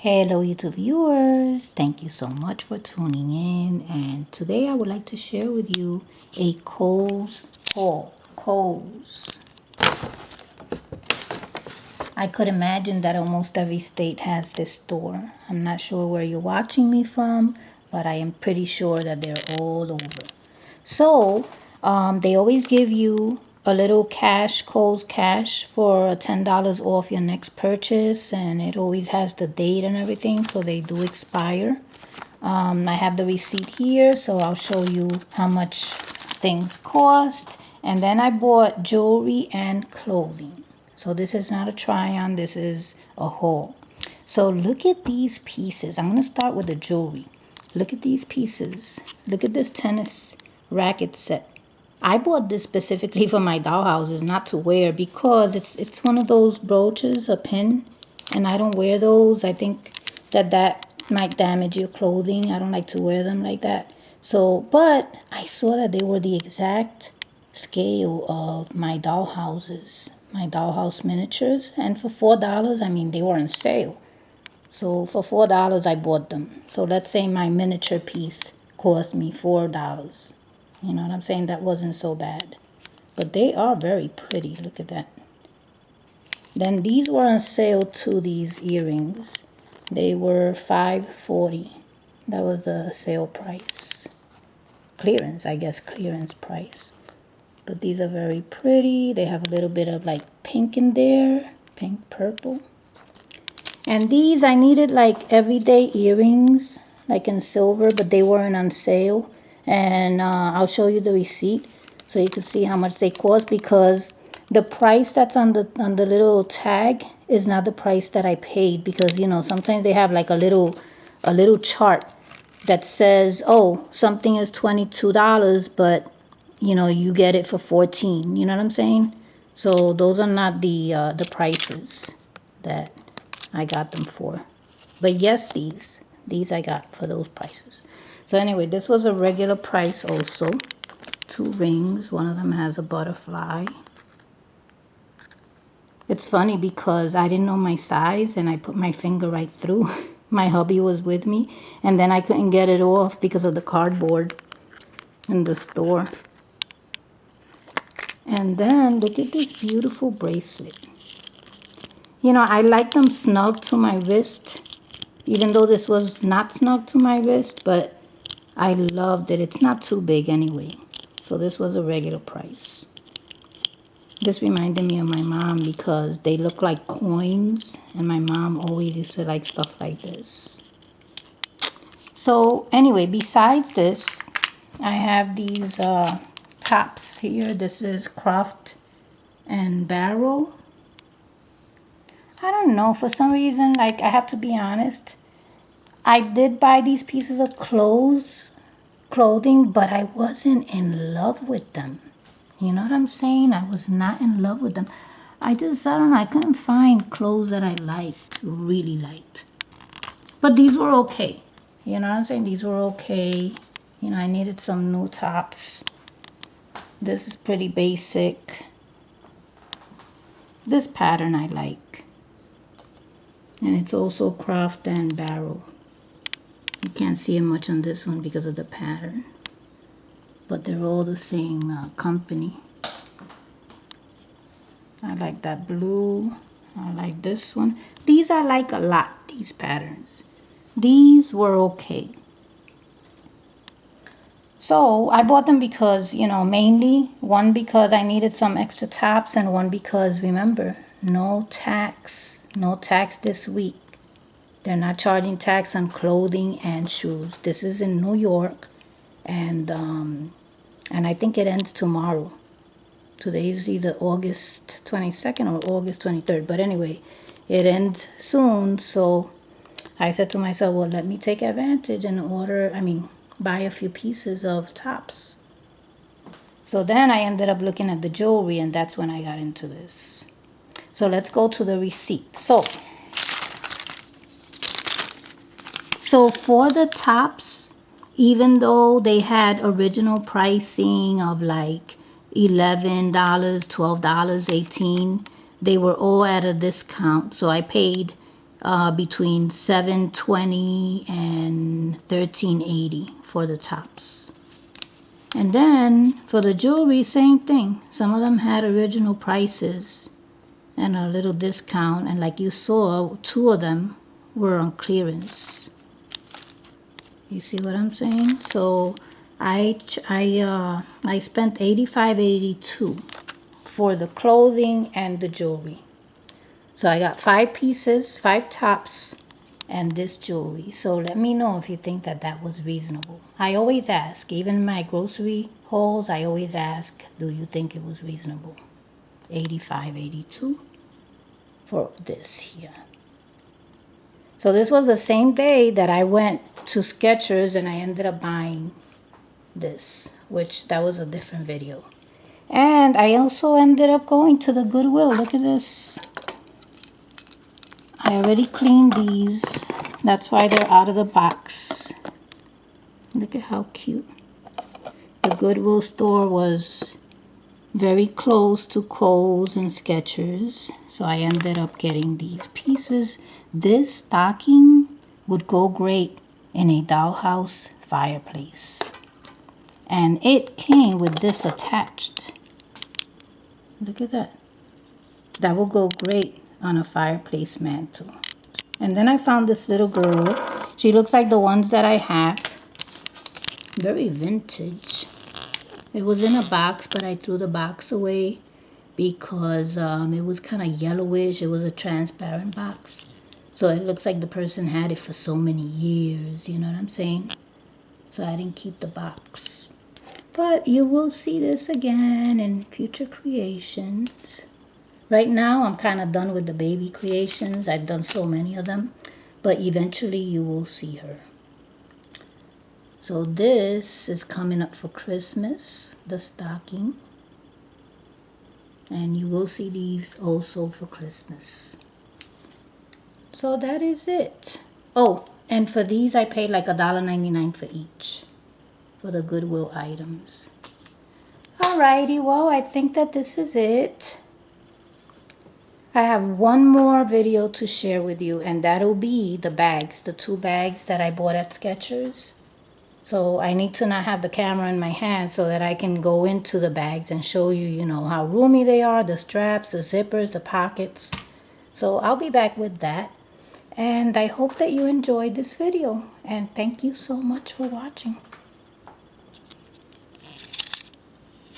Hello YouTube viewers, thank you so much for tuning in, and today I would like to share with you a Kohl's haul. Kohl's. I could imagine that almost every state has this store. I'm not sure where you're watching me from, but I am pretty sure that they're all over. So they always give you a little cash, Kohl's cash, for $10 off your next purchase, and it always has the date and everything, so they do expire. I have the receipt here, so I'll show you how much things cost. And then I bought jewelry and clothing. So this is not a try-on, this is a haul. So look at these pieces. I'm going to start with the jewelry. Look at these pieces. Look at this tennis racket set. I bought this specifically for my dollhouses, not to wear, because it's one of those brooches, a pin, and I don't wear those. I think that might damage your clothing. I don't like to wear them like that. So, but I saw that they were the exact scale of my dollhouses, my dollhouse miniatures, and for $4, I mean, they were on sale. So for $4, I bought them. So let's say my miniature piece cost me $4. You know what I'm saying? That wasn't so bad. But they are very pretty. Look at that. Then these were on sale too, these earrings. They were $5.40. That was the sale price. Clearance, I guess, clearance price. But these are very pretty. They have a little bit of like pink in there. Pink, purple. And these, I needed like everyday earrings, like in silver, but they weren't on sale. And I'll show you the receipt so you can see how much they cost, because the price that's on the little tag is not the price that I paid, because you know sometimes they have like a little chart that says, oh, something is $22, but you know you get it for $14. You know what I'm saying? So those are not the prices that I got them for. But yes, these I got for those prices. So anyway, this was a regular price also. 2 rings. One of them has a butterfly. It's funny because I didn't know my size and I put my finger right through. My hubby was with me, and then I couldn't get it off because of the cardboard in the store. And then look at this beautiful bracelet. You know, I like them snug to my wrist, even though this was not snug to my wrist, but I loved it. It's not too big anyway. So this was a regular price. This reminded me of my mom because they look like coins, and my mom always used to like stuff like this. So anyway, besides this, I have these tops here. This is Croft and Barrel. I don't know, for some reason, like, I have to be honest, I did buy these pieces of clothing, but I wasn't in love with them. You know what I'm saying? I was not in love with them. I don't know, I couldn't find clothes that I liked, really liked. But these were okay. You know what I'm saying? These were okay. You know, I needed some new tops. This is pretty basic. This pattern I like. And it's also Croft and Barrel. You can't see it much on this one because of the pattern. But they're all the same company. I like that blue. I like this one. These I like a lot, these patterns. These were okay. So I bought them because, you know, mainly one because I needed some extra tops, and one because, remember, no tax this week. They're not charging tax on clothing and shoes. This is in New York, and I think it ends tomorrow. Today is either August 22nd or August 23rd, but anyway, it ends soon. So I said to myself, well, let me take advantage and buy a few pieces of tops. So then I ended up looking at the jewelry, and that's when I got into this. So let's go to the receipt. So for the tops, even though they had original pricing of like $11, $12, $18, they were all at a discount. So I paid between $7.20 and $13.80 for the tops. And then for the jewelry, same thing. Some of them had original prices and a little discount, and like you saw, 2 of them were on clearance. You see what I'm saying? So I spent $85.82 for the clothing and the jewelry. So I got 5 pieces, 5 tops, and this jewelry. So let me know if you think that that was reasonable. I always ask, even in my grocery hauls, I always ask, do you think it was reasonable? $85.82 for this here. So this was the same day that I went to Skechers and I ended up buying this, which that was a different video. And I also ended up going to the Goodwill. Look at this. I already cleaned these. That's why they're out of the box. Look at how cute. The Goodwill store was very close to Kohl's and Skechers. So I ended up getting these pieces. This stocking would go great in a dollhouse fireplace. And it came with this attached. Look at that. That will go great on a fireplace mantle. And then I found this little girl. She looks like the ones that I have. Very vintage. It was in a box, but I threw the box away because it was kind of yellowish. It was a transparent box. So it looks like the person had it for so many years. You know what I'm saying? So I didn't keep the box. But you will see this again in future creations. Right now, I'm kind of done with the baby creations. I've done so many of them. But eventually, you will see her. So this is coming up for Christmas, the stocking. And you will see these also for Christmas. So that is it. Oh, and for these, I paid like $1.99 for each. For the Goodwill items. Alrighty, well, I think that this is it. I have one more video to share with you, and that'll be the bags, the 2 bags that I bought at Skechers. So I need to not have the camera in my hand so that I can go into the bags and show you, you know, how roomy they are, the straps, the zippers, the pockets. So I'll be back with that. And I hope that you enjoyed this video, and thank you so much for watching.